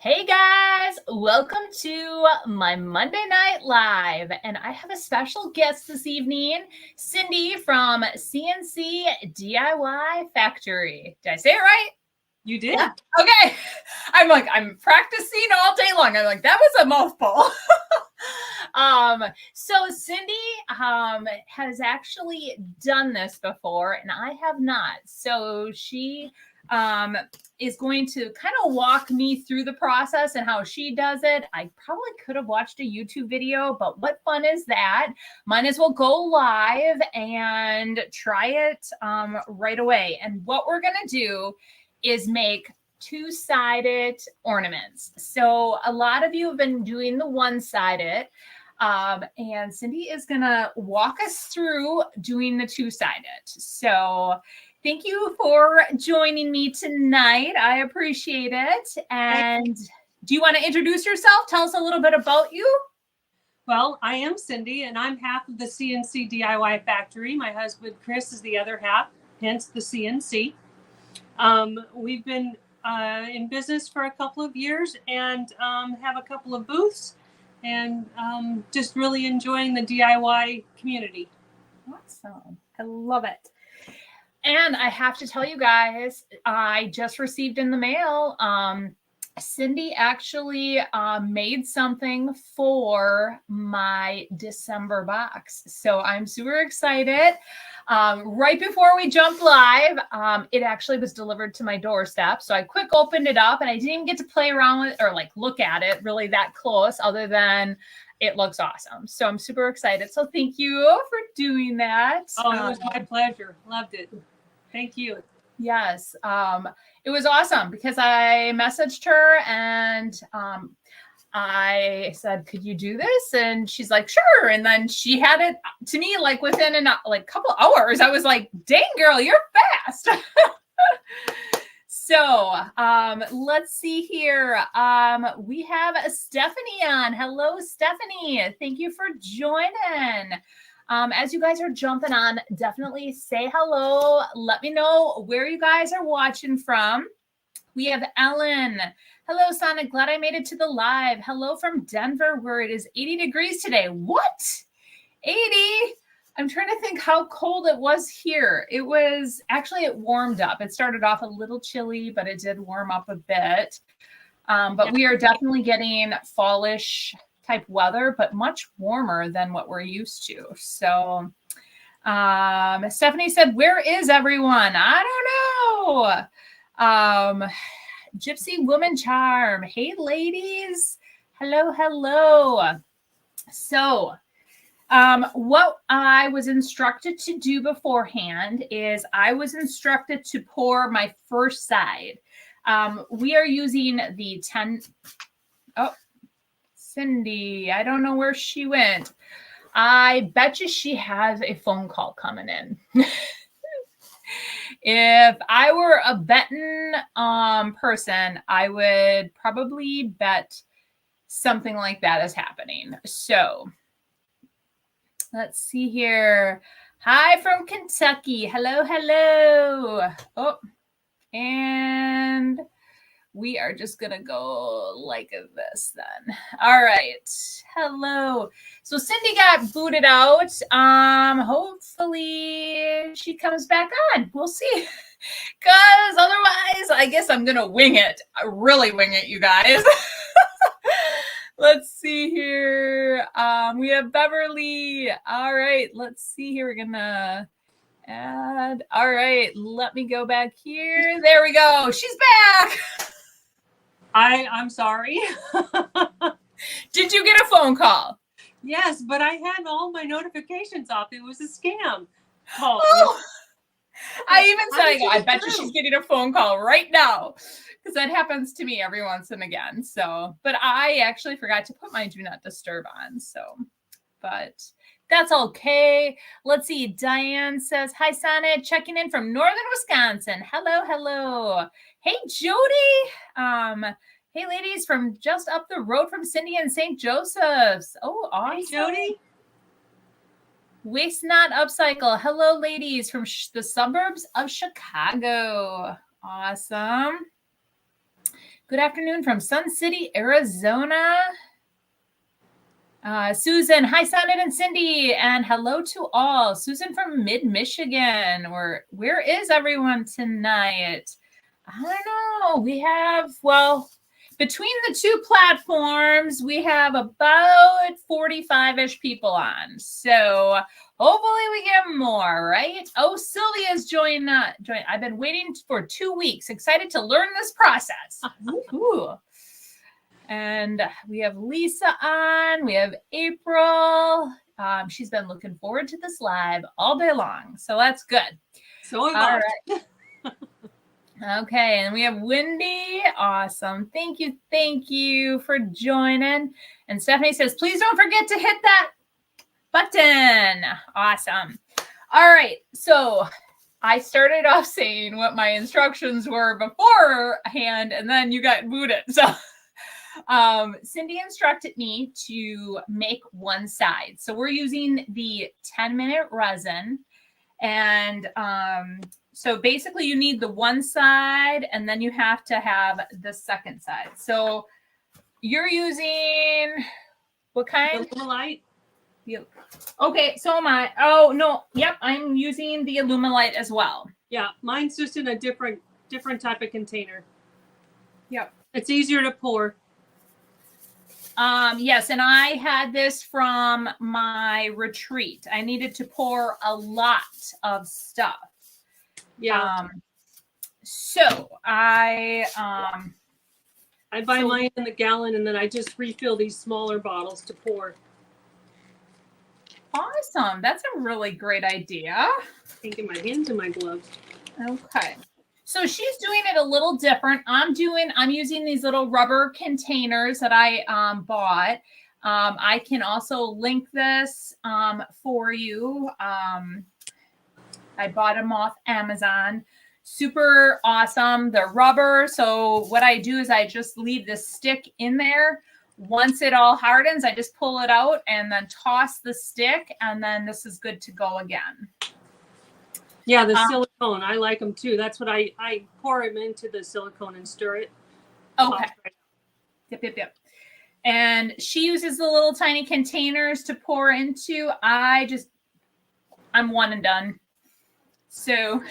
Hey guys, welcome to my Monday Night Live. And I have a special guest this evening, Cindy from CNC DIY Factory. Did I say it right? You did. Yeah. Okay. I'm practicing all day long. I'm like, that was a mouthful. So Cindy has actually done this before, and I have not. So she is going to kind of walk me through the process and how she does it. I probably could have watched a YouTube video, but what fun is that? Might as well go live and try it right away. And what we're going to do is make two-sided ornaments. So a lot of you have been doing the one-sided. And Cindy is going to walk us through doing the two-sided. So thank you for joining me tonight. I appreciate it. And do you want to introduce yourself? Tell us a little bit about you. Well, I am Cindy, and I'm half of the CNC DIY Factory. My husband, Chris, is the other half, hence the CNC. We've been in business for a couple of years and have a couple of booths and just really enjoying the DIY community. Awesome. I love it. And I have to tell you guys, I just received in the mail, Cindy actually made something for my December box. So I'm super excited. Right before we jumped live, it actually was delivered to my doorstep. So I quick opened it up and I didn't even get to play around with or like look at it really that close other than it looks awesome. So I'm super excited. So thank you for doing that. Oh, it was my pleasure. Loved it. Thank you. Yes. It was awesome because I messaged her and I said, could you do this? And she's like, sure. And then she had it to me like within a couple hours. I was like, dang girl, you're fast. So let's see here. We have Stephanie on. Hello, Stephanie. Thank you for joining. As you guys are jumping on, definitely say hello. Let me know where you guys are watching from. We have Ellen. Hello, Sonic. Glad I made it to the live. Hello from Denver, where it is 80 degrees today. What? 80? I'm trying to think how cold it was here. It was actually, it warmed up. It started off a little chilly, but it did warm up a bit. But we are definitely getting fallish type weather, but much warmer than what we're used to. So Stephanie said, where is everyone? I don't know. Gypsy Woman Charm. Hey, ladies. Hello, hello. So what I was instructed to do beforehand is I was instructed to pour my first side. We are using the 10... Oh, Cindy, I don't know where she went. I bet you she has a phone call coming in. If I were a betting person, I would probably bet something like that is happening. So let's see here. Hi from Kentucky. Hello, hello. Oh, and we are just going to go like this then. All right. Hello. So Cindy got booted out. Hopefully she comes back on. We'll see. Because otherwise, I guess I'm going to wing it. I really wing it, you guys. Let's see here. We have Beverly. All right. Let's see here. We're going to add. All right. Let me go back here. There we go. She's back. I'm sorry. Did you get a phone call? Yes, but I had all my notifications off. It was a scam call. Oh, I even said, I bet you she's getting a phone call right now because that happens to me every once and again. So, but I actually forgot to put my do not disturb on. So, but that's okay. Let's see. Diane says, hi, Sonnet, checking in from Northern Wisconsin. Hello, hello. Hey, Jody. Hey, ladies from just up the road from Cindy and St. Joseph's. Oh, awesome. Hey, Jody. Waste Not Upcycle. Hello, ladies from the suburbs of Chicago. Awesome. Good afternoon from Sun City, Arizona. Susan, hi, Sonnet and Cindy, and hello to all. Susan from Mid-Michigan, or where is everyone tonight? I don't know. We have, well, between the two platforms, we have about 45-ish people on. So hopefully we get more, right? Oh, Sylvia's joined. I've been waiting for 2 weeks. Excited to learn this process. Woo-hoo. And we have Lisa on. We have April. She's been looking forward to this live all day long. So that's good. So am I. All right. Okay. And we have Wendy. Awesome. Thank you for joining. And Stephanie says, please don't forget to hit that button. Awesome. All right. So I started off saying what my instructions were beforehand, and then you got booted. So Cindy instructed me to make one side. So we're using the 10-minute resin. And so basically you need the one side, and then you have to have the second side. So you're using what kind? Illuminite. Okay, so am I. Oh, no. Yep, I'm using the Illuminite as well. Yeah, mine's just in a different type of container. Yep. It's easier to pour. Yes, and I had this from my retreat. I needed to pour a lot of stuff. Yeah. So I buy mine in the gallon, and then I just refill these smaller bottles to pour. Awesome. That's a really great idea. Thinking my hands in my gloves. Okay. So she's doing it a little different. I'm using these little rubber containers that I bought. I can also link this for you. I bought them off Amazon. Super awesome. They're rubber. So what I do is I just leave this stick in there. Once it all hardens, I just pull it out and then toss the stick, and then this is good to go again. Yeah, the silicone. I like them too. That's what I pour them into the silicone and stir it. Okay. Yep. And she uses the little tiny containers to pour into. I'm one and done. So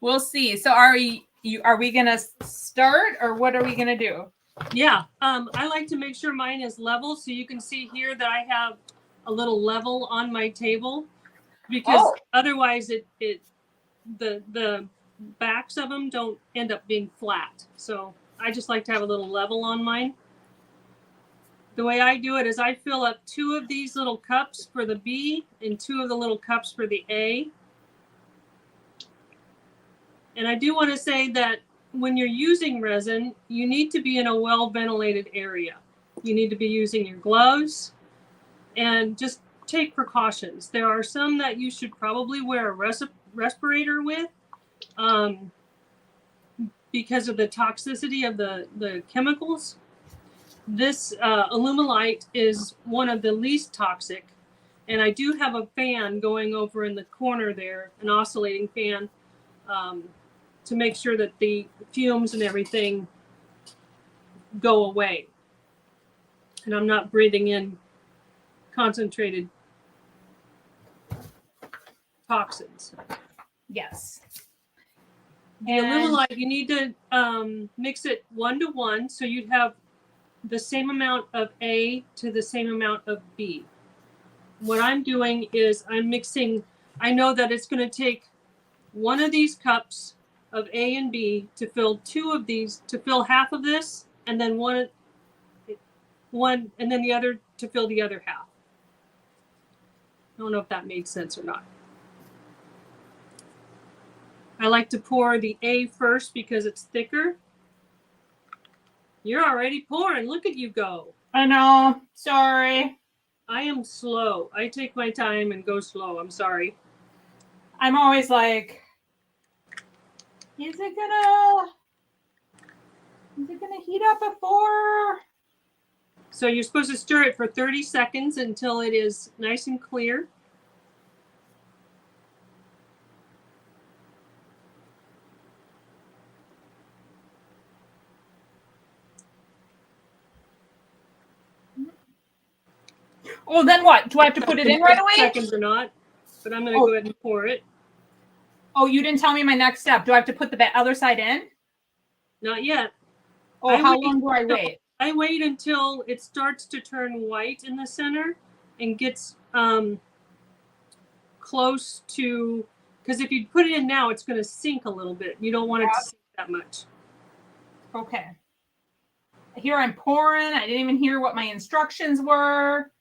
we'll see. So are we going to start, or what are we going to do? Yeah. I like to make sure mine is level. So you can see here that I have a little level on my table, because otherwise the backs of them don't end up being flat. So I just like to have a little level on mine. The way I do it is I fill up 2 of these little cups for the B and 2 of the little cups for the A. And I do want to say that when you're using resin, you need to be in a well-ventilated area. You need to be using your gloves, and just take precautions. There are some that you should probably wear a respirator with because of the toxicity of the chemicals. This Illuminite is one of the least toxic. And I do have a fan going over in the corner there, an oscillating fan, to make sure that the fumes and everything go away. And I'm not breathing in concentrated toxins. Yes. The Illuminite, you need to mix it 1-to-1, so you'd have the same amount of A to the same amount of B. What I'm doing is I'm mixing. I know that it's going to take one of these cups of A and B to fill 2 of these, to fill half of this, and then one, and then the other to fill the other half. I don't know if that made sense or not. I like to pour the A first because it's thicker. You're already pouring. Look at you go. I know. Sorry. I am slow. I take my time and go slow. I'm sorry. I'm always like, is it gonna heat up before? So you're supposed to stir it for 30 seconds until it is nice and clear. Oh, then what? Do I have to put it in right away? Seconds or not, but I'm going to go ahead and pour it. Oh, you didn't tell me my next step. Do I have to put the other side in? Not yet. Oh, how long do I wait? I wait until it starts to turn white in the center and gets close to, because if you put it in now, it's going to sink a little bit. You don't want it to sink that much. Okay. Here I'm pouring. I didn't even hear what my instructions were.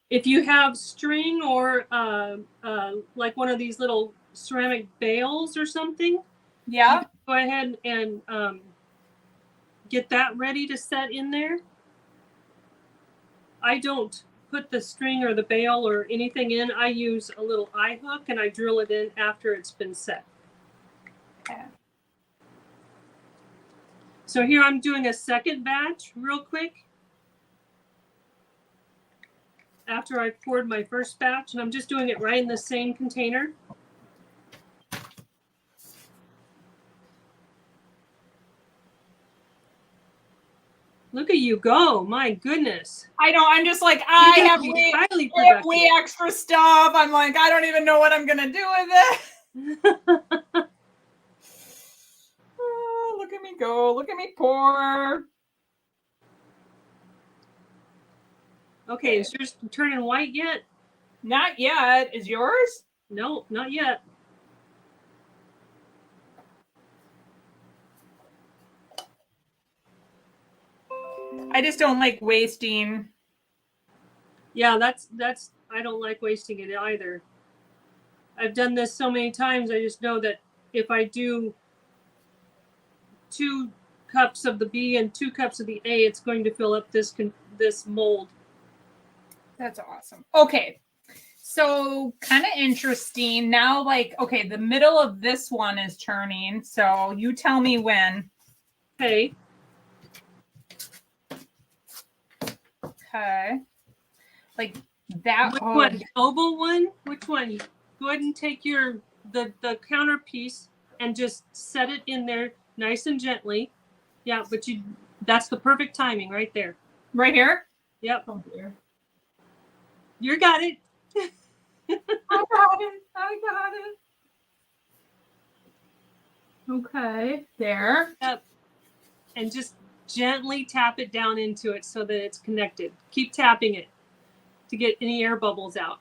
If you have string or like one of these little ceramic bales or something, yeah, go ahead and get that ready to set in there. I don't put the string or the bale or anything in. I use a little eye hook and I drill it in after it's been set. Okay. So here I'm doing a second batch real quick after I poured my first batch, and I'm just doing it right in the same container. Look at you go. My goodness. I know. I'm just like, I have way extra stuff. I'm like, I don't even know what I'm going to do with it. Oh, look at me go. Look at me pour. Okay, is yours turning white yet? Not yet. Is yours? No, not yet. I just don't like wasting. Yeah, that's I don't like wasting it either. I've done this so many times. I just know that if I do 2 cups of the B and 2 cups of the A, it's going to fill up this mold. That's awesome. Okay. So kind of interesting. Now, like, okay, the middle of this one is turning. So you tell me when. Okay. Okay. Like that. Which one? The oval one? Which one? Go ahead and take the counter piece and just set it in there nice and gently. Yeah, but that's the perfect timing right there. Right here? Yep. Oh, dear. You got it. I got it. Okay, there. Yep. And just gently tap it down into it so that it's connected. Keep tapping it to get any air bubbles out.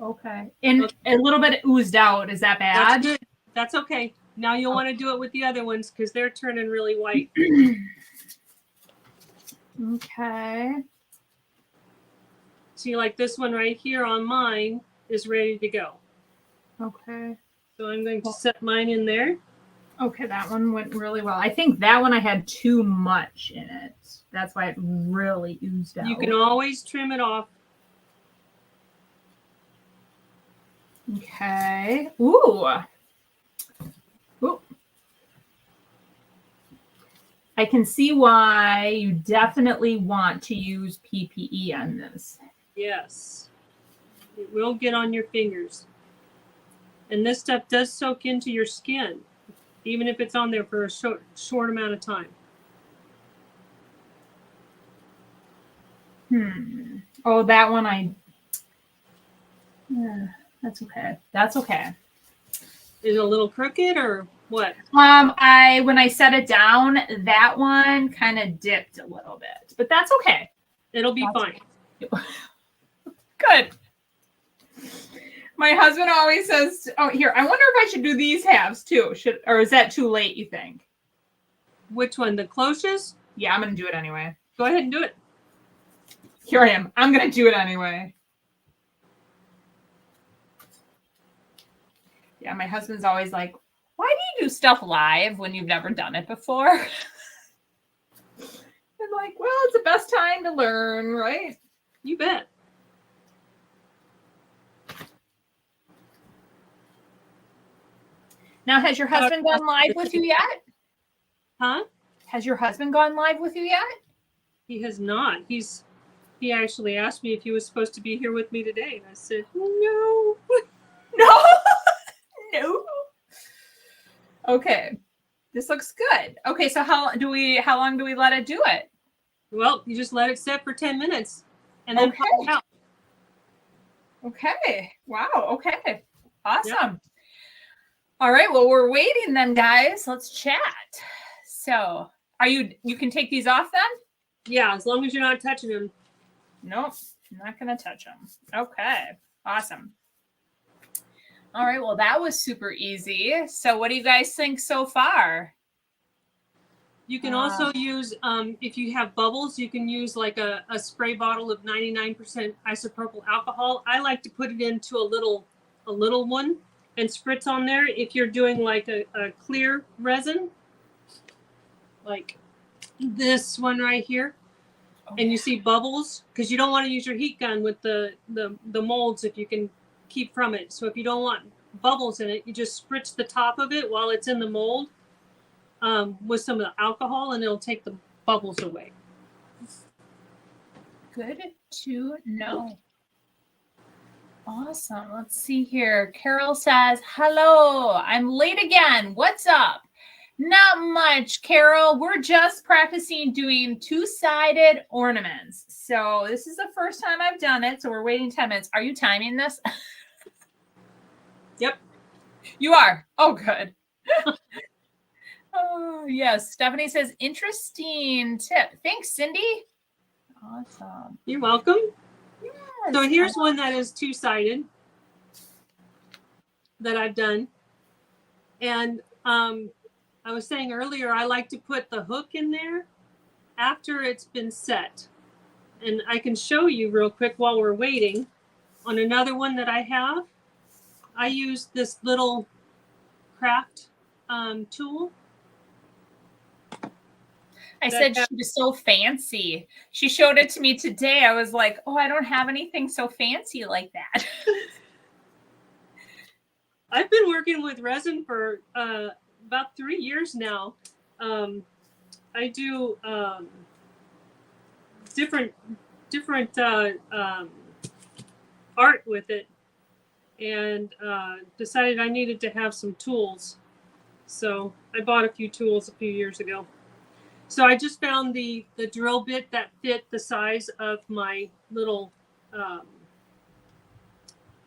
Okay. And a little bit oozed out. Is that bad? That's good. That's okay. Now you'll want to do it with the other ones because they're turning really white. Okay. See, like this one right here on mine is ready to go. Okay. So I'm going to set mine in there. Okay, that one went really well. I think that one I had too much in it. That's why it really oozed out. You can always trim it off. Okay. Ooh. Ooh. I can see why you definitely want to use PPE on this. Yes. It will get on your fingers. And this stuff does soak into your skin, even if it's on there for a short amount of time. Oh, that one that's okay. That's okay. Is it a little crooked or what? When I set it down, that one kind of dipped a little bit, but that's okay. It'll be fine. Good. My husband always says, "Oh, here, I wonder if I should do these halves too. Or is that too late, you think?" Which one? The cloches? Yeah, I'm going to do it anyway. Go ahead and do it. Here I am. I'm going to do it anyway. Yeah, my husband's always like, "Why do you do stuff live when you've never done it before?" I'm like, well, it's the best time to learn, right? You bet. Now, has your husband gone live with you yet? Huh? Has your husband gone live with you yet? He has not. He actually asked me if he was supposed to be here with me today. And I said, no. No. No. Okay. This looks good. Okay, so how long do we let it do it? Well, you just let it sit for 10 minutes and then pop it out. Okay. Wow. Okay. Awesome. Yep. All right. Well, we're waiting then, guys. Let's chat. So you can take these off then? Yeah, as long as you're not touching them. Nope. I'm not going to touch them. Okay. Awesome. All right. Well, that was super easy. So what do you guys think so far? You can also use, if you have bubbles, you can use like a spray bottle of 99% isopropyl alcohol. I like to put it into a little one and spritz on there. If you're doing like a clear resin, like this one right here, and you see bubbles, because you don't want to use your heat gun with the molds if you can keep from it. So if you don't want bubbles in it, you just spritz the top of it while it's in the mold with some of the alcohol, and it'll take the bubbles away. Good to know. Awesome. Let's see here. Carol says, hello, I'm late again. What's up? Not much, Carol. We're just practicing doing two-sided ornaments. So this is the first time I've done it. So we're waiting 10 minutes. Are you timing this? Yep. You are. Oh, good. Oh, yes. Stephanie says, interesting tip. Thanks, Cindy. Awesome. You're welcome. Yes. So here's one that is two-sided that I've done. And I was saying earlier, I like to put the hook in there after it's been set. And I can show you real quick while we're waiting. On another one that I have, I use this little craft tool. I said she was so fancy. She showed it to me today. I was like, oh, I don't have anything so fancy like that. I've been working with resin for about 3 years now. I do different art with it, and decided I needed to have some tools. So I bought a few tools a few years ago. So I just found the drill bit that fit the size of my little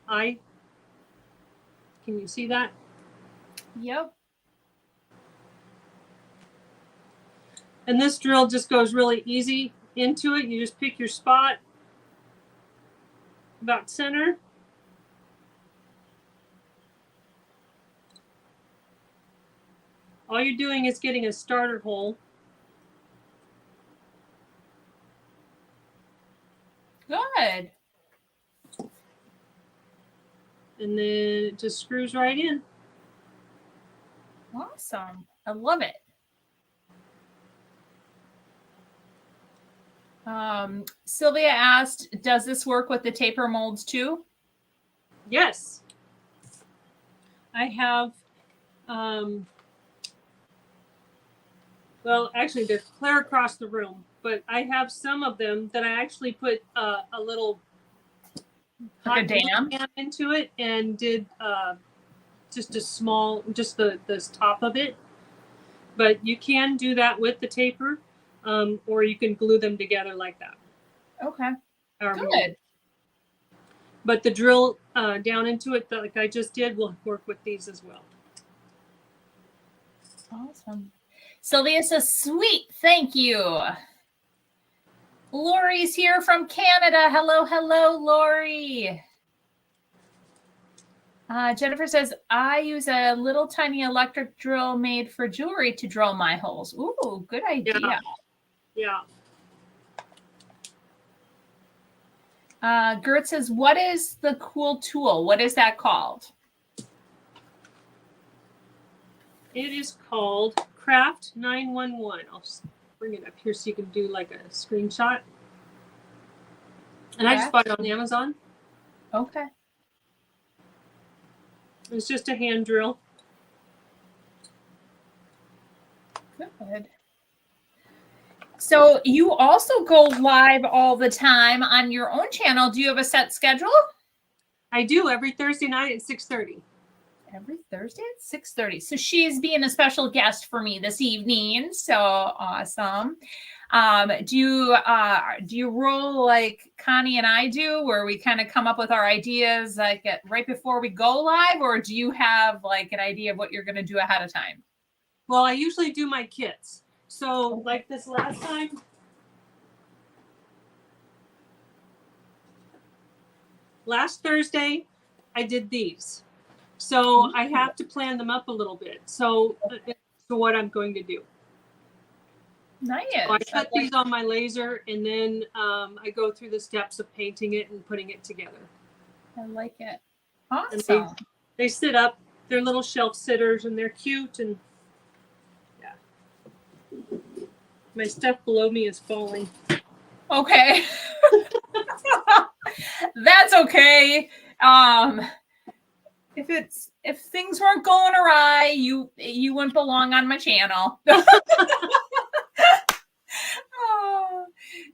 eye. Can you see that? Yep. And this drill just goes really easy into it. You just pick your spot about center. All you're doing is getting a starter hole. Good. And then it just screws right in. Awesome. I love it. Sylvia asked, does this work with the taper molds too? Yes. I have, well, actually they're clear across the room, but I have some of them that I actually put a little like a dam into it and did just a small, just the top of it. But you can do that with the taper, or you can glue them together like that. Okay. Good. Mold. But the drill down into it, like I just did, will work with these as well. Awesome. Sylvia says, sweet, thank you. Lori's here from Canada. Hello, hello, Lori. Jennifer says, I use a little tiny electric drill made for jewelry to drill my holes. Ooh, good idea. Yeah. Gert says, what is the cool tool? What is that called? It is called Craft 911. I'll just bring it up here so you can do like a screenshot. And I just bought it on Amazon. Okay. It's just a hand drill. Good. So you also go live all the time on your own channel. Do you have a set schedule? I do, every Thursday night at 6:30. Every Thursday at 6:30. So she's being a special guest for me this evening. So awesome. Do you roll like Connie and I do, where we kind of come up with our ideas like right before we go live, or do you have like an idea of what you're going to do ahead of time? Well, I usually do my kits. So like this last time, last Thursday, I did these. So I have to plan them up a little bit. So what I'm going to do. Nice. So I cut these on my laser, and then I go through the steps of painting it and putting it together. I like it. Awesome. And they sit up. They're little shelf sitters, and they're cute. And yeah, my stuff below me is falling. Okay. That's okay. If things weren't going awry, you wouldn't belong on my channel. Oh,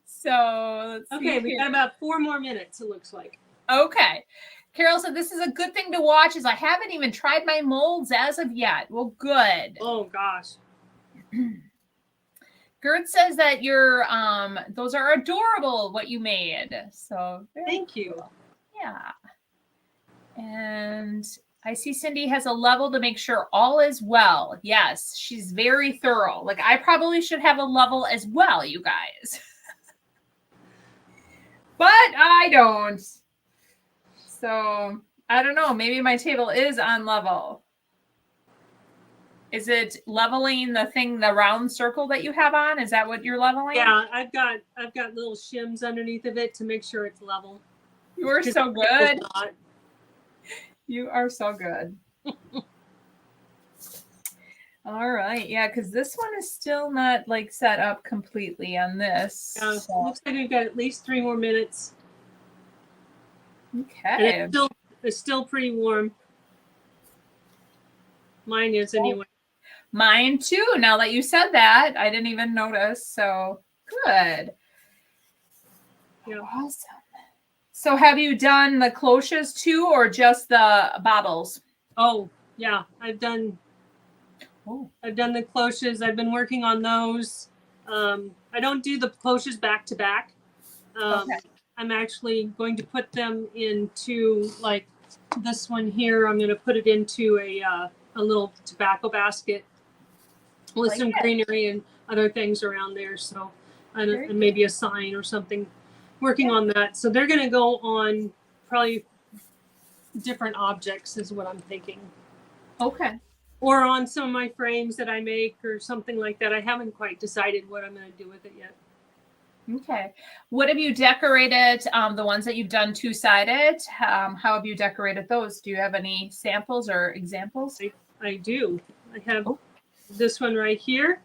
so let's see. Okay, we got about 4 more minutes, it looks like. Okay. Carol said this is a good thing to watch, as I haven't even tried my molds as of yet. Well, good. Oh gosh. Gert says that your those are adorable, what you made. So thank you. Cool. Yeah. And I see Cindy has a level to make sure all is well. Yes, she's very thorough. Like I probably should have a level as well, you guys. But I don't. So I don't know. Maybe my table is on level. Is it leveling the thing, the round circle that you have on? Is that what you're leveling? Yeah, I've got little shims underneath of it to make sure it's level. You are so good. You are so good. All right. Yeah, because this one is still not like set up completely on this. Yeah, so. Looks like we've got at least 3 more minutes. Okay. And it's still pretty warm. Mine is anyway. Mine too. Now that you said that, I didn't even notice. So good. Yeah. Awesome. So have you done the cloches too, or just the bobbles? Oh, yeah. I've done the cloches. I've been working on those. I don't do the cloches back to back. Okay. I'm actually going to put them into like this one here. I'm going to put it into a little tobacco basket with some greenery and other things around there. So, and maybe a sign or something. Working on that. So they're going to go on probably different objects is what I'm thinking. Okay. Or on some of my frames that I make or something like that. I haven't quite decided what I'm going to do with it yet. Okay. What have you decorated? The ones that you've done two-sided, how have you decorated those? Do you have any samples or examples? I do. I have this one right here.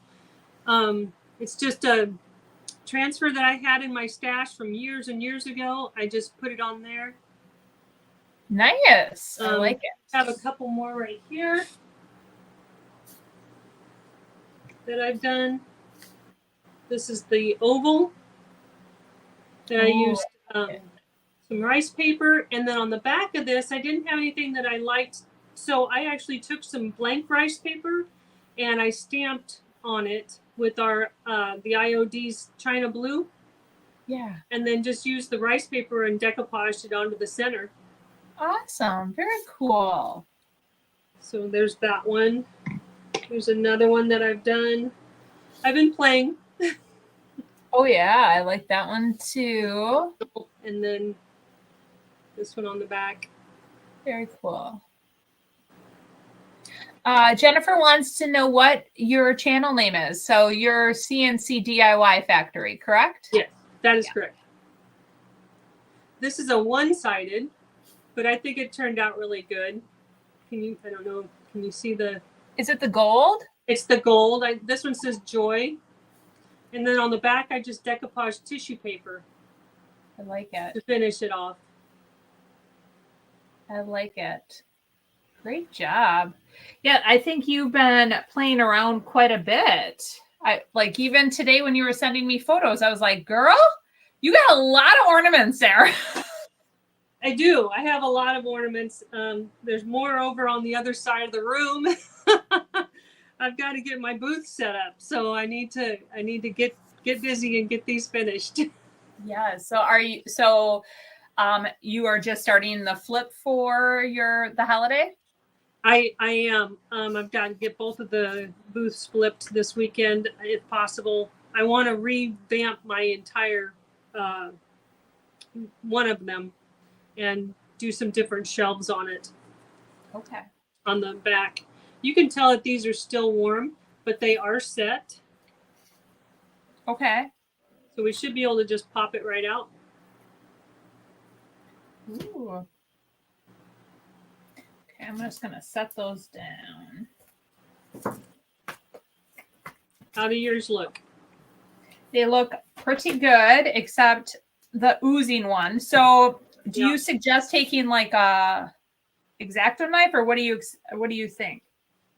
It's just a transfer that I had in my stash from years and years ago. I just put it on there. Nice. I like it. I have a couple more right here that I've done. This is the oval that I used some rice paper. And then on the back of this, I didn't have anything that I liked. So I actually took some blank rice paper and I stamped on it with our the IOD's China Blue. Yeah. And then just used the rice paper and decoupaged it onto the center. Awesome. Very cool. So there's that one. There's another one that I've done. I've been playing. Oh yeah, I like that one too. And then this one on the back. Very cool. Jennifer wants to know what your channel name is. So your CNC DIY Factory, correct? Yes, that is correct. This is a one-sided, but I think it turned out really good. I don't know, can you see the... Is it the gold? It's the gold. This one says Joy. And then on the back, I just decoupaged tissue paper. I like it. To finish it off. I like it. Great job. Yeah, I think you've been playing around quite a bit. Like even today when you were sending me photos, I was like, girl, you got a lot of ornaments there. I do. I have a lot of ornaments. There's more over on the other side of the room. I've got to get my booth set up. So I need to get get busy and get these finished. Yeah. So you are just starting the flip for the holiday? I am. I've got to get both of the booths flipped this weekend, if possible. I want to revamp my entire one of them and do some different shelves on it. Okay. On the back, you can tell that these are still warm, but they are set. Okay. So we should be able to just pop it right out. Ooh. Okay, I'm just going to set those down. How do yours look? They look pretty good, except the oozing one. So do you suggest taking like a X-Acto knife, or what do you think?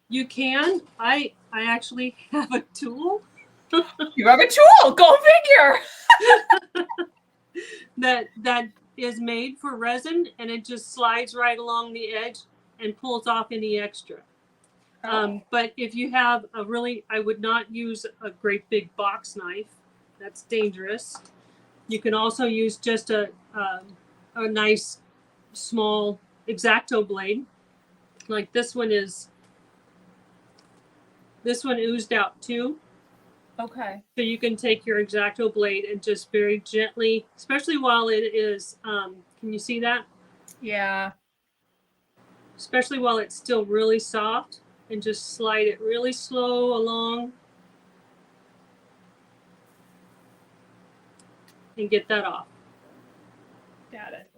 You can. I actually have a tool. You have a tool. Go figure. that is made for resin, and it just slides right along the edge and pulls off any extra. But if you have I would not use a great big box knife. That's dangerous. You can also use just a nice small X-Acto blade. Like this one oozed out too. Okay. So you can take your X-Acto blade and just very gently, especially while it is, can you see that? Yeah. Especially while it's still really soft, and just slide it really slow along and get that off. Got it.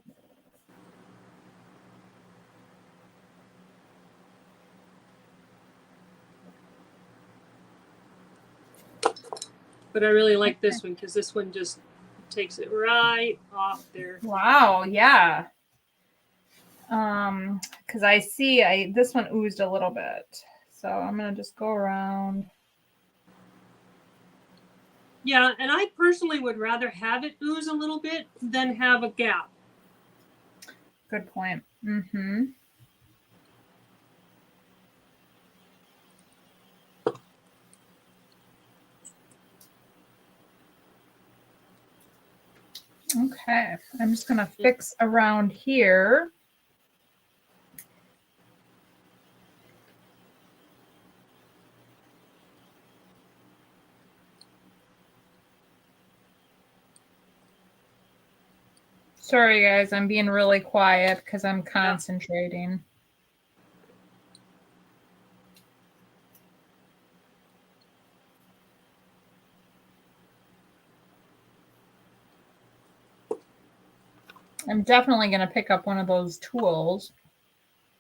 But I really like this one because this one just takes it right off there. Wow. Yeah. Because I see this one oozed a little bit. So I'm going to just go around. Yeah, and I personally would rather have it ooze a little bit than have a gap. Good point. Mm-hmm. Okay. I'm just going to fix around here. Sorry, guys. I'm being really quiet because I'm concentrating. I'm definitely going to pick up one of those tools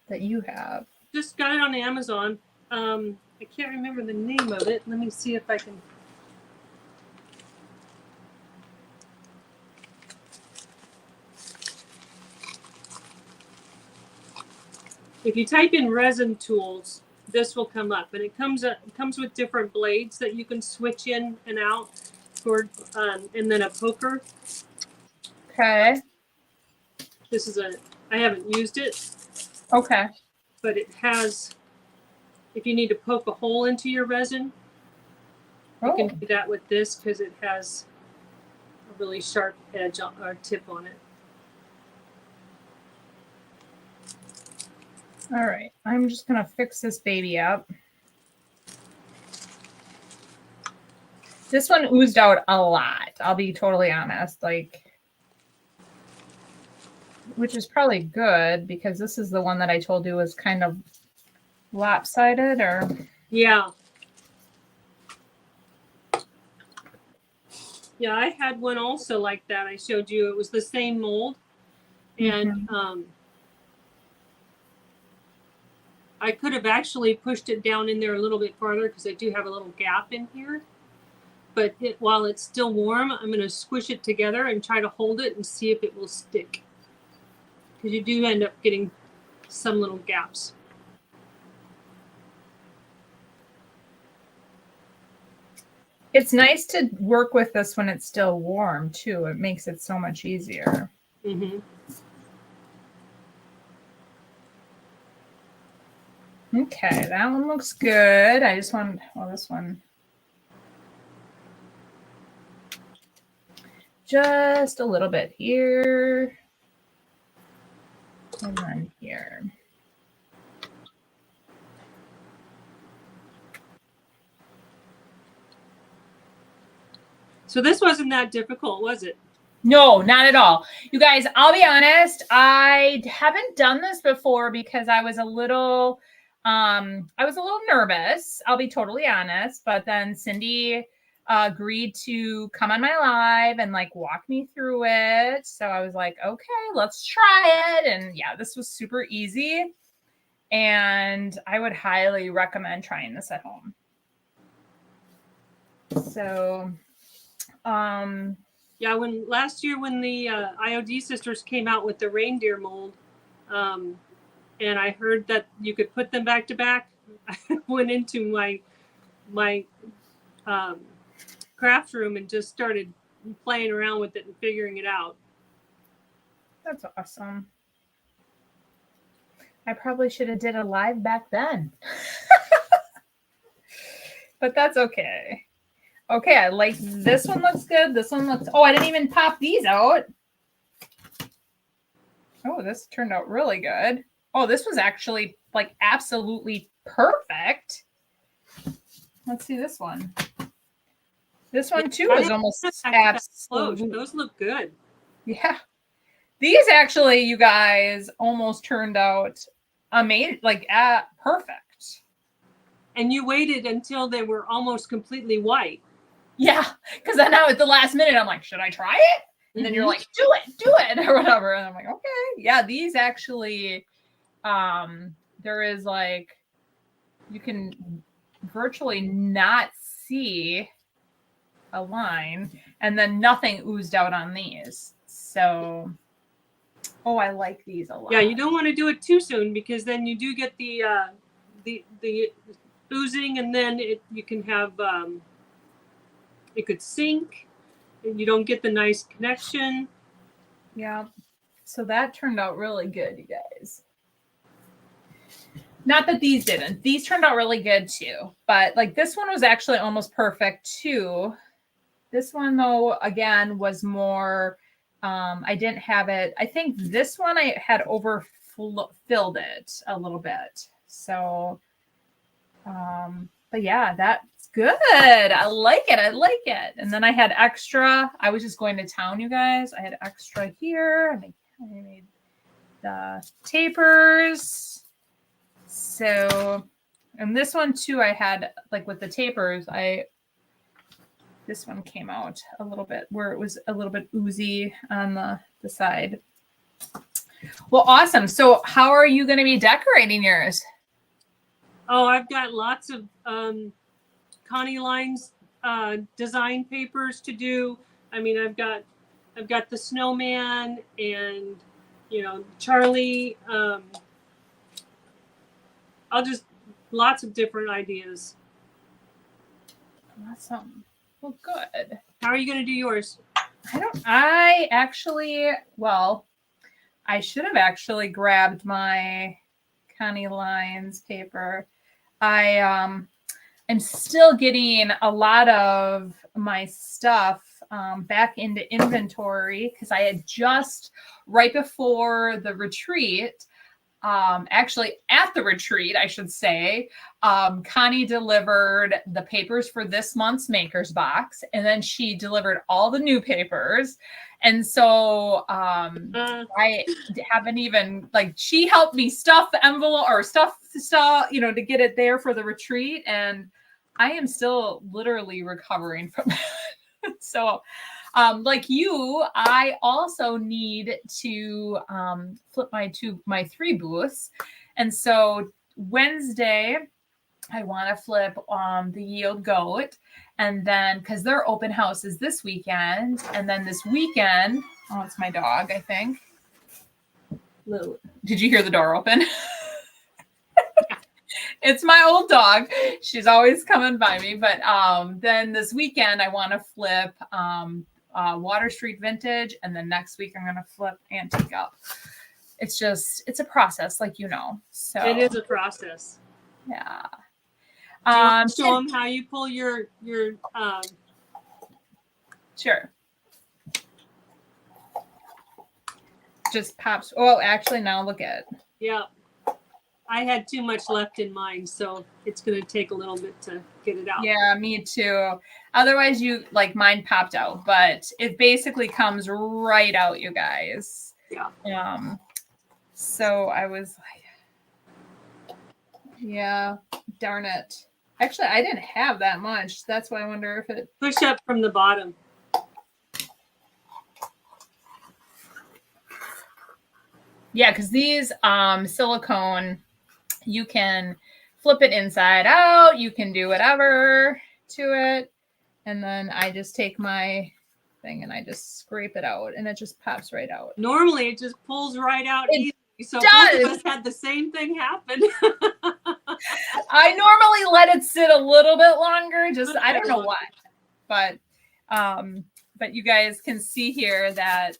that you have. Just got it on Amazon. I can't remember the name of it. Let me see if I can. If you type in resin tools, this will come up, and it comes with different blades that you can switch in and out for, and then a poker. Okay. This is I haven't used it. Okay. But it has, if you need to poke a hole into your resin, you can do that with this because it has a really sharp edge or tip on it. All right. I'm just going to fix this baby up. This one oozed out a lot. I'll be totally honest. Which is probably good because this is the one that I told you was kind of lopsided, or yeah. Yeah, I had one also like that. I showed you. It was the same mold, and I could have actually pushed it down in there a little bit farther because I do have a little gap in here. But while it's still warm, I'm going to squish it together and try to hold it and see if it will stick. Because you do end up getting some little gaps. it's nice to work with this when it's still warm too. It makes it so much easier. Mm-hmm. Okay, that one looks good. I just want, this one. just a little bit here. And then here. So this wasn't that difficult, was it? No, not at all. You guys, I'll be honest, I haven't done this before because I was a little nervous. I'll be totally honest, but then Cindy agreed to come on my live and like walk me through it. So I was like, okay, let's try it. And yeah, this was super easy. And I would highly recommend trying this at home. So, yeah, when last year when the IOD sisters came out with the reindeer mold, and I heard that you could put them back to back, I went into my craft room and just started playing around with it and figuring it out. That's awesome. I probably should have did a live back then. But that's okay. Okay, I like this one looks good. This one looks, oh, I didn't even pop these out. Oh, this turned out really good. Oh, this was actually like absolutely perfect. Let's see this one. This one too is almost absolute. Those look good. Yeah. These actually, you guys, almost turned out amazing, like perfect. And you waited until they were almost completely white. Yeah, because then now at the last minute, I'm like, should I try it? And then you're like, do it, or whatever. And I'm like, okay. Yeah, these actually, there is like, you can virtually not see a line, and then nothing oozed out on these. So, oh, I like these a lot. Yeah, you don't want to do it too soon because then you do get the oozing, and then you can have it could sink, and you don't get the nice connection. Yeah. So that turned out really good, you guys. Not that these didn't. These turned out really good too. But like this one was actually almost perfect too. This one though, again, was more, I didn't have it. I think this one I had overfilled it a little bit. So, but yeah, that's good. I like it. I like it. And then I had extra. I was just going to town, you guys. I had extra here. I made the tapers. So, and this one too, I had like with the tapers, this one came out a little bit where it was a little bit oozy on the side. Well, awesome. So how are you going to be decorating yours? Oh, I've got lots of Connie Lines design papers to do. I mean, I've got the snowman and, you know, Charlie. Lots of different ideas. Awesome. Well, good. How are you going to do yours? I should have actually grabbed my Connie Lines paper. I'm still getting a lot of my stuff back into inventory because I had just right before the retreat, actually at the retreat, I should say, Connie delivered the papers for this month's Makers Box, and then she delivered all the new papers. And so I haven't even, like, she helped me stuff the envelope or stuff, you know, to get it there for the retreat. And I am still literally recovering from that. So like you, I also need to flip my 3 booths. And so Wednesday, I want to flip the Yield Goat. And then, because their open house is this weekend. And then this weekend, oh, it's my dog, I think. Did you hear the door open? It's my old dog. She's always coming by me. But then this weekend, I want to flip Water Street Vintage. And then next week, I'm going to flip Antique Up. It's a process, like, you know. So it is a process. Yeah. Do you want to show them how you pull your Sure. just pops. Oh, actually now look at it. Yeah. I had too much left in mine, so it's going to take a little bit to get it out. Yeah, me too. Otherwise, mine popped out, but it basically comes right out, you guys. Yeah. So I was like, yeah, darn it. Actually, I didn't have that much. That's why I wonder if it Push up from the bottom. Yeah, because these silicone, you can flip it inside out. You can do whatever to it. And then I just take my thing and I just scrape it out and it just pops right out. Normally it just pulls right out easily. So does. both of us had the same thing happen. I normally let it sit a little bit longer. Just I don't know why. But you guys can see here that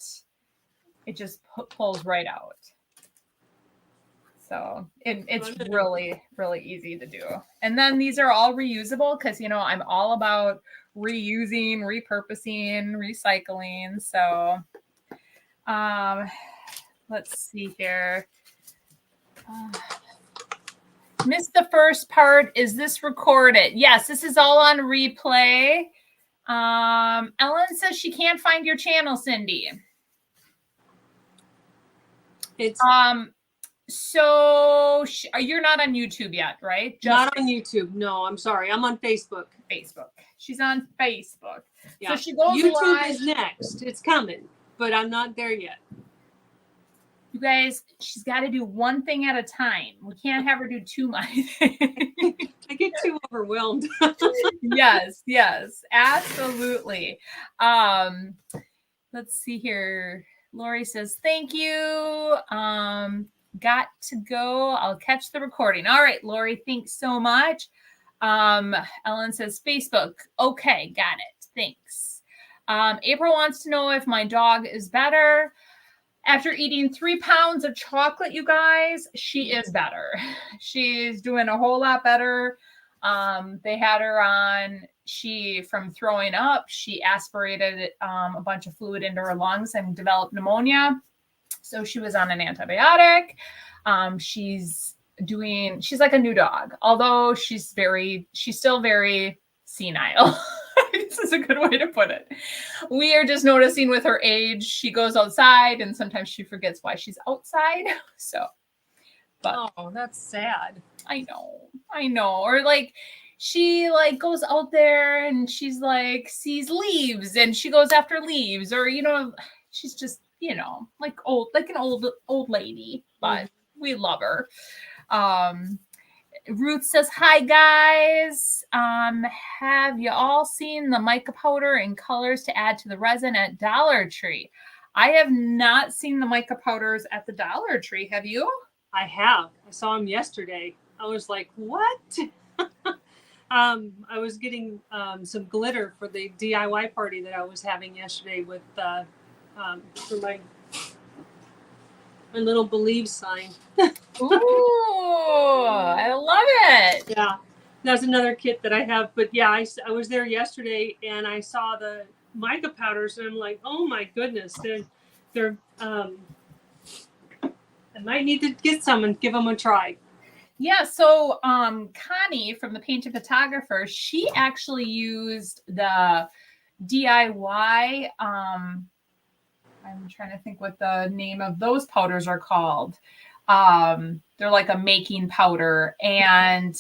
it just pulls right out. So it's really, really easy to do. And then these are all reusable because, I'm all about reusing, repurposing, recycling. So let's see here. Missed the first part. Is this recorded? Yes, this is all on replay. Ellen says she can't find your channel, Cindy. It's so you're not on YouTube yet, right? Not on YouTube. No, I'm sorry. I'm on Facebook. She's on Facebook. Yeah. So she goes YouTube live. is next. It's coming, but I'm not there yet. You guys, she's got to do one thing at a time. We can't have her do too much. I get too overwhelmed. Yes, absolutely. Let's see here. Lori says, thank you. Got to go. I'll catch the recording. All right, Lori, thanks so much. Ellen says, Facebook. Okay, got it. Thanks. April wants to know if my dog is better. After eating 3 pounds of chocolate, you guys, she is better. She's doing a whole lot better. They had her on, from throwing up, she aspirated a bunch of fluid into her lungs and developed pneumonia. So she was on an antibiotic. She's like a new dog, although she's still very senile. This is a good way to put it. We are just noticing with her age, she goes outside and sometimes she forgets why she's outside. But that's sad. I know. Or she goes out there and she's sees leaves and she goes after leaves, or she's just like an old lady, but we love her. Ruth says, hi guys. Have you all seen the mica powder and colors to add to the resin at Dollar Tree? I have not seen the mica powders at the Dollar Tree. Have you? I have. I saw them yesterday. I was like, what? I was getting some glitter for the DIY party that I was having yesterday with for my little believe sign. Ooh, I love it. Yeah, that's another kit that I have. But yeah, I was there yesterday and I saw the mica powders and I'm like, oh my goodness, they're I might need to get some and give them a try. Yeah, so Connie from the Painted Photographer, she actually used the DIY. I'm trying to think what the name of those powders are called. They're like a making powder, and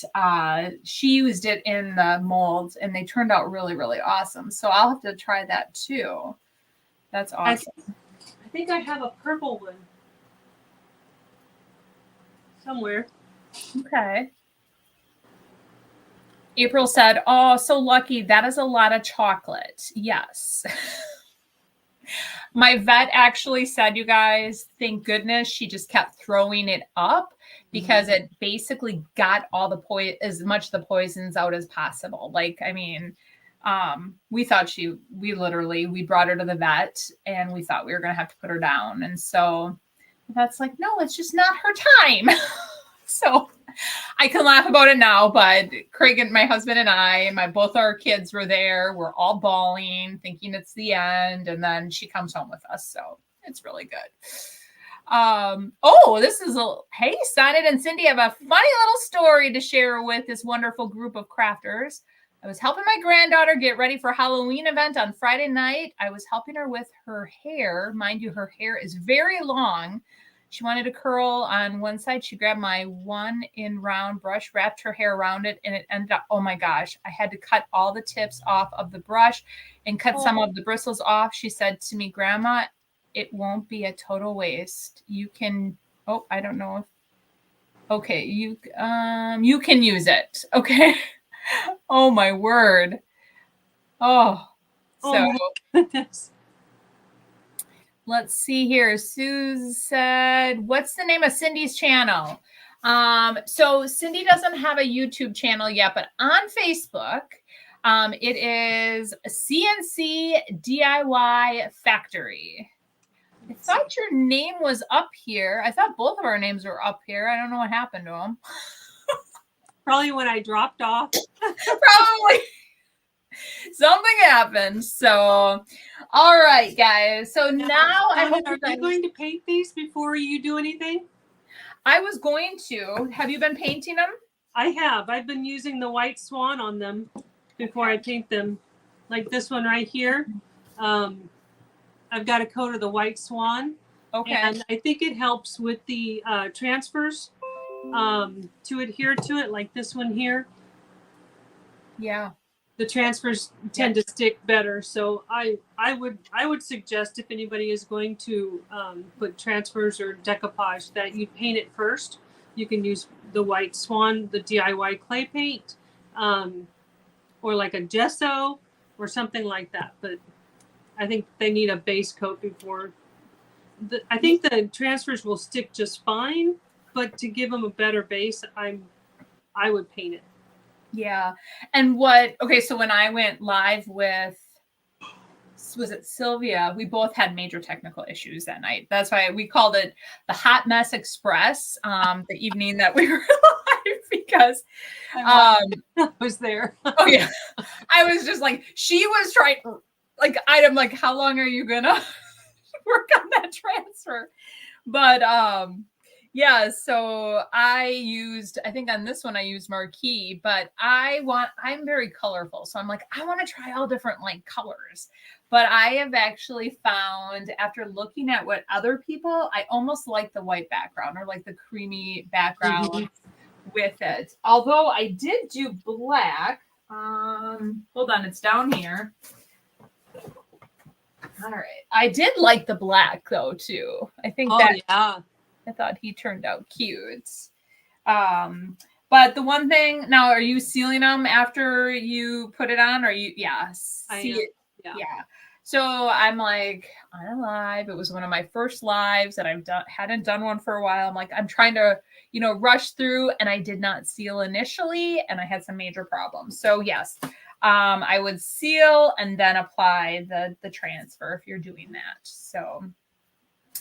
she used it in the molds, and they turned out really, really awesome. So I'll have to try that too. That's awesome. I think I have a purple one somewhere. Okay. April said, oh, so lucky. That is a lot of chocolate. Yes. My vet actually said, you guys, thank goodness she just kept throwing it up because it basically got all the as much of the poisons out as possible. We thought we brought her to the vet and we thought we were going to have to put her down. And so that's like, no, it's just not her time. So I can laugh about it now, but Craig and my husband and I, both our kids were there. We're all bawling, thinking it's the end. And then she comes home with us. So it's really good. Oh, this is hey, Sonnet and Cindy have a funny little story to share with this wonderful group of crafters. I was helping my granddaughter get ready for a Halloween event on Friday night. I was helping her with her hair. Mind you, her hair is very long. She wanted to curl on one side. She grabbed my 1-in round brush, wrapped her hair around it, and it ended up, oh my gosh, I had to cut all the tips off of the brush and cut some of the bristles off. She said to me, Grandma, it won't be a total waste. You can, oh, I don't know if, okay, you can use it. Okay. Oh my word. Oh, so my goodness. Let's see here. Sue said, what's the name of Cindy's channel? So Cindy doesn't have a YouTube channel yet, but on Facebook, it is CNC DIY Factory. I thought your name was up here. I thought both of our names were up here. I don't know what happened to them. Probably when I dropped off. Probably. Something happened. So, all right, guys. So now I hope are you going to paint these before you do anything? I was going to. Have you been painting them? I have. I've been using the white swan on them before I paint them. Like this one right here. I've got a coat of the white swan. Okay. And I think it helps with the transfers to adhere to it, like this one here. Yeah. The transfers tend to stick better. So I would suggest, if anybody is going to put transfers or decoupage, that you paint it first. You can use the white swan, the DIY clay paint, or like a gesso or something like that. But I think they need a base coat before. I think the transfers will stick just fine, but to give them a better base, I would paint it. Yeah. And okay, so when I went live with, was it Sylvia? We both had major technical issues that night. That's why we called it the Hot Mess Express, the evening that we were live, because I was there. Oh yeah. I was just like, she was trying, like, I'm like, how long are you gonna work on that transfer? But yeah, so I think on this one I used Marquee, but I'm very colorful. So I'm like, I want to try all different like colors. But I have actually found, after looking at what other people, I almost like the white background or like the creamy background with it. Although I did do black. Hold on, it's down here. All right. I did like the black though too. I think yeah. I thought he turned out cute. But the one thing now, are you sealing them after you put it on? Or yeah. So I'm like on a live. It was one of my first lives that hadn't done one for a while. I'm like, I'm trying to, rush through, and I did not seal initially, and I had some major problems. So yes, I would seal and then apply the transfer if you're doing that. So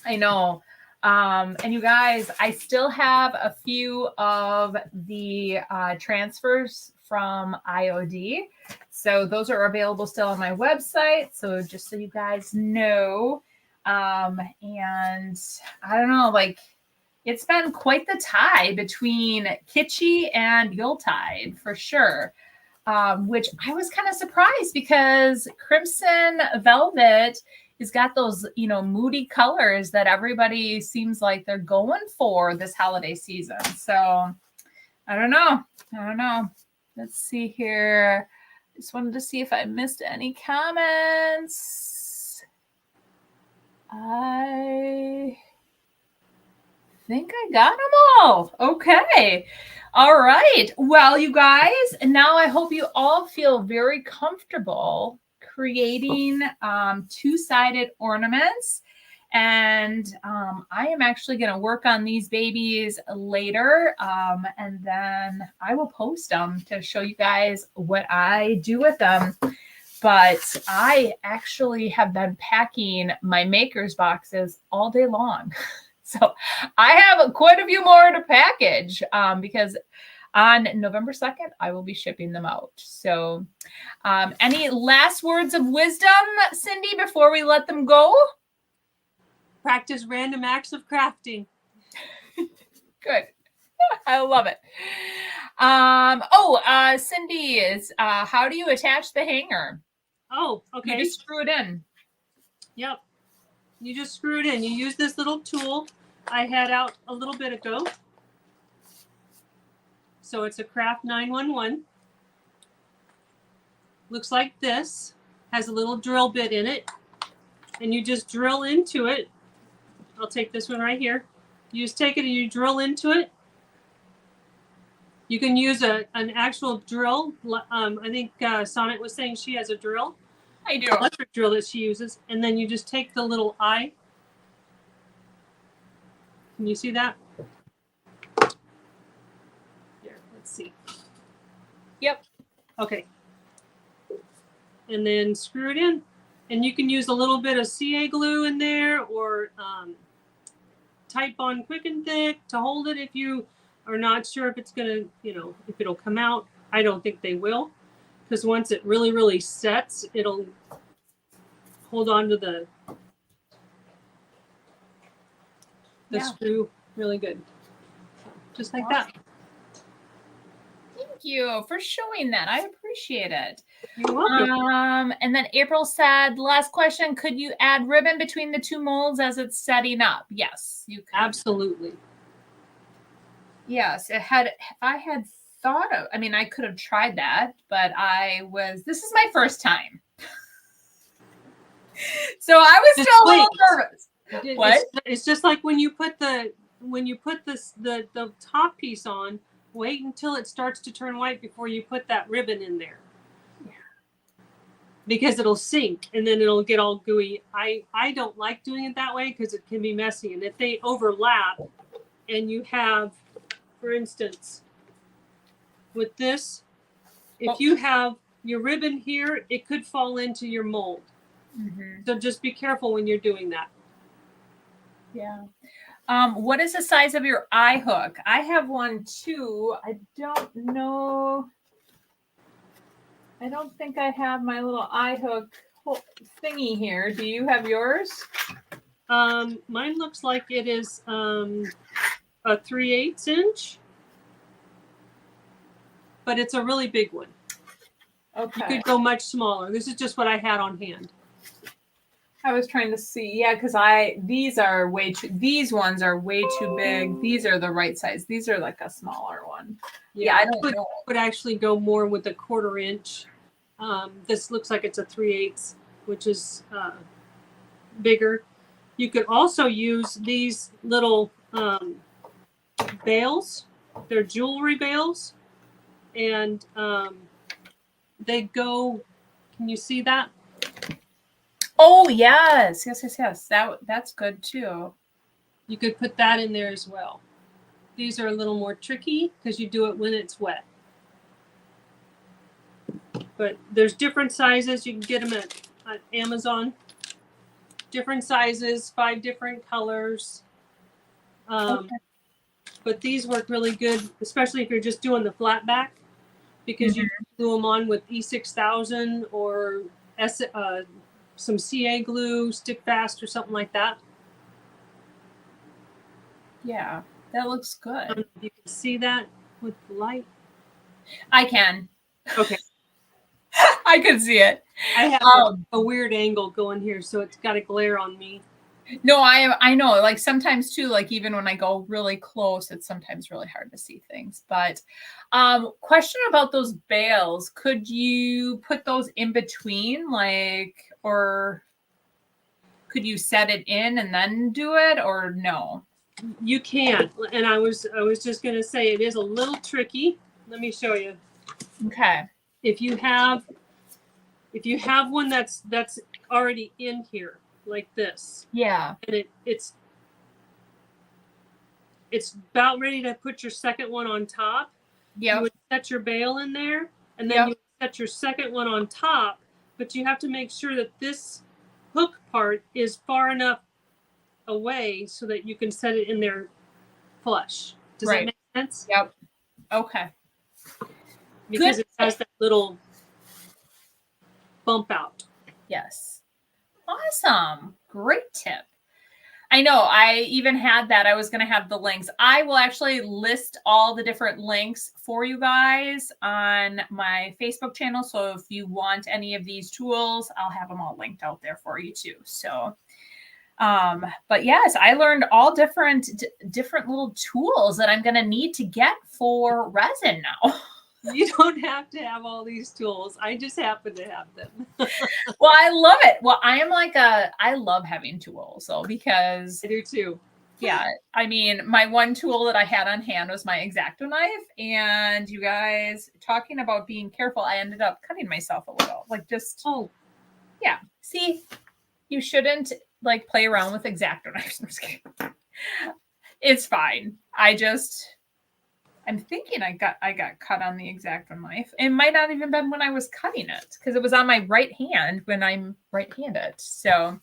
I know. And you guys, I still have a few of the transfers from IOD. So those are available still on my website. So just so you guys know. And I don't know, like, it's been quite the tie between Kitschy and Yuletide for sure. Which I was kind of surprised because Crimson Velvet has got those, moody colors that everybody seems like they're going for this holiday season. So I don't know. Let's see here. Just wanted to see if I missed any comments. I think I got them all. Okay. All right. Well, you guys, now I hope you all feel very comfortable creating two-sided ornaments. And I am actually going to work on these babies later. And then I will post them to show you guys what I do with them. But I actually have been packing my maker's boxes all day long. So I have quite a few more to package because on November 2nd, I will be shipping them out. So any last words of wisdom, Cindy, before we let them go? practice random acts of crafting. Good. I love it. Cindy is, how do you attach the hanger? Oh, okay. You just screw it in. Yep. You just screw it in. You use this little tool I had out a little bit ago. So it's a Craft 911. Looks like this. Has a little drill bit in it. And you just drill into it. I'll take this one right here. You just take it and you drill into it. You can use an actual drill. I think Sonnet was saying she has a drill. I do. Electric drill that she uses. And then you just take the little eye. Can you see that? Here, let's see. Yep. Okay. And then screw it in. And you can use a little bit of CA glue in there, or Type on Quick and Thick to hold it if you are not sure if it's going to, if it'll come out. I don't think they will, because once it really, really sets, it'll hold on to the screw really good. Just like that. Thank you for showing that. I appreciate it. You're welcome. And then April said, last question, could you add ribbon between the two molds as it's setting up? Yes, you can. Absolutely. Yes, I had thought of, I could have tried that, but this is my first time. So I was still a little nervous. What? It's just like when you put the top piece on, wait until it starts to turn white before you put that ribbon in there. Yeah. Because it'll sink and then it'll get all gooey. I don't like doing it that way because it can be messy. And if they overlap and you have, for instance, with this, if you have your ribbon here, it could fall into your mold. Mm-hmm. So just be careful when you're doing that. Yeah. What is the size of your eye hook? I have one too. I don't know. I don't think I have my little eye hook thingy here. Do you have yours? Mine looks like it is a 3/8 inch, but it's a really big one. Okay. You could go much smaller. This is just what I had on hand. I was trying to see, because these ones are way too big. These are the right size. These are like a smaller one. Yeah, I don't know. Would actually go more with a 1/4 inch. This looks like it's a 3/8, which is bigger. You could also use these little bails. They're jewelry bails, and they go. Can you see that? Oh, yes. That's good too. You could put that in there as well. These are a little more tricky because you do it when it's wet. But there's different sizes. You can get them at Amazon. Different sizes, 5 different colors. But these work really good, especially if you're just doing the flat back, because you glue them on with E6000 or some CA glue, stick fast or something like that. Yeah, that looks good. You can see that with the light. I can. Okay. I can see it. I have a weird angle going here, so it's got a glare on me. No, I know. Like sometimes too, like even when I go really close, it's sometimes really hard to see things. But question about those bails. Could you put those in between, or could you set it in and then do it, or no? You can. And I was just going to say it is a little tricky. Let me show you. Okay. If you have one that's already in here like this. Yeah. And it's about ready to put your second one on top. Yeah. You would set your bail in there, and then you would set your second one on top, but you have to make sure that this hook part is far enough away so that you can set it in there flush. Does that make sense? Yep. Okay. Because it has that little bump out. Yes. Awesome. Great tip. I know. I even had that. I was going to have the links. I will actually list all the different links for you guys on my Facebook channel. So if you want any of these tools, I'll have them all linked out there for you too. So, but yes, I learned all different little tools that I'm going to need to get for resin now. You don't have to have all these tools. I just happen to have them. Well, I love it. Well, I love having tools. So because I do too. yeah, I mean, my one tool that I had on hand was my X-Acto knife. And you guys, talking about being careful, I ended up cutting myself a little. Like just, Oh, yeah. See, you shouldn't like play around with X-Acto knives. I'm just kidding. It's fine. I'm thinking I got cut on the X-Acto knife. It might not even been when I was cutting it because it was on my right hand when I'm right-handed. So,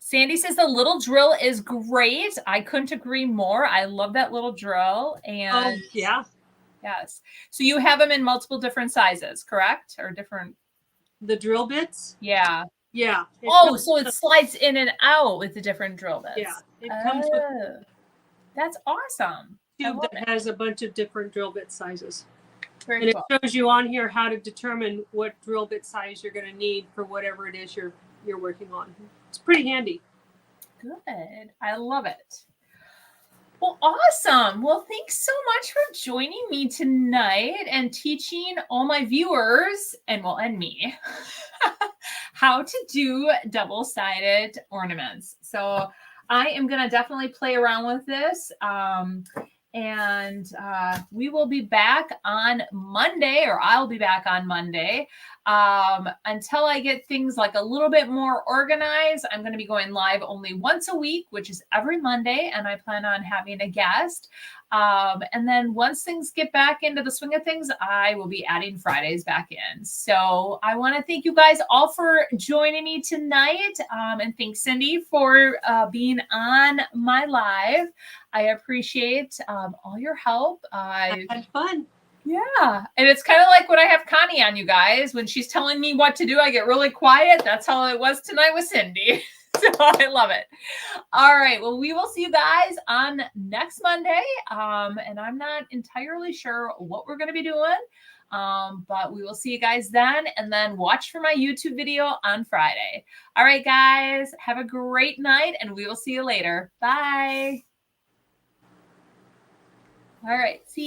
Sandy says the little drill is great. I couldn't agree more. I love that little drill. And yeah. yes. So you have them in multiple different sizes, correct? Or different? The drill bits? Yeah. Yeah. So it slides in and out with the different drill bits. Yeah. It comes with that's awesome. tube that has a bunch of different drill bit sizes. Very and cool. It shows you on here how to determine what drill bit size you're going to need for whatever it is you're working on. It's pretty handy. Good. I love it. Well, awesome. Well, thanks so much for joining me tonight and teaching all my viewers and me how to do double-sided ornaments. So I am going to definitely play around with this. And we will be back on Monday, or I'll be back on Monday. Until I get things like a little bit more organized, I'm going to be going live only once a week, which is every Monday, and I plan on having a guest. And then once things get back into the swing of things, I will be adding Fridays back in. So I want to thank you guys all for joining me tonight. And thanks, Cindy, for being on my live. I appreciate all your help. I had fun. Yeah. And it's kind of like when I have Connie on, you guys. When she's telling me what to do, I get really quiet. That's how it was tonight with Cindy. So I love it. All right. Well, we will see you guys on next Monday. And I'm not entirely sure what we're going to be doing. But we will see you guys then. And then watch for my YouTube video on Friday. All right, guys. Have a great night. And we will see you later. Bye. All right. See ya.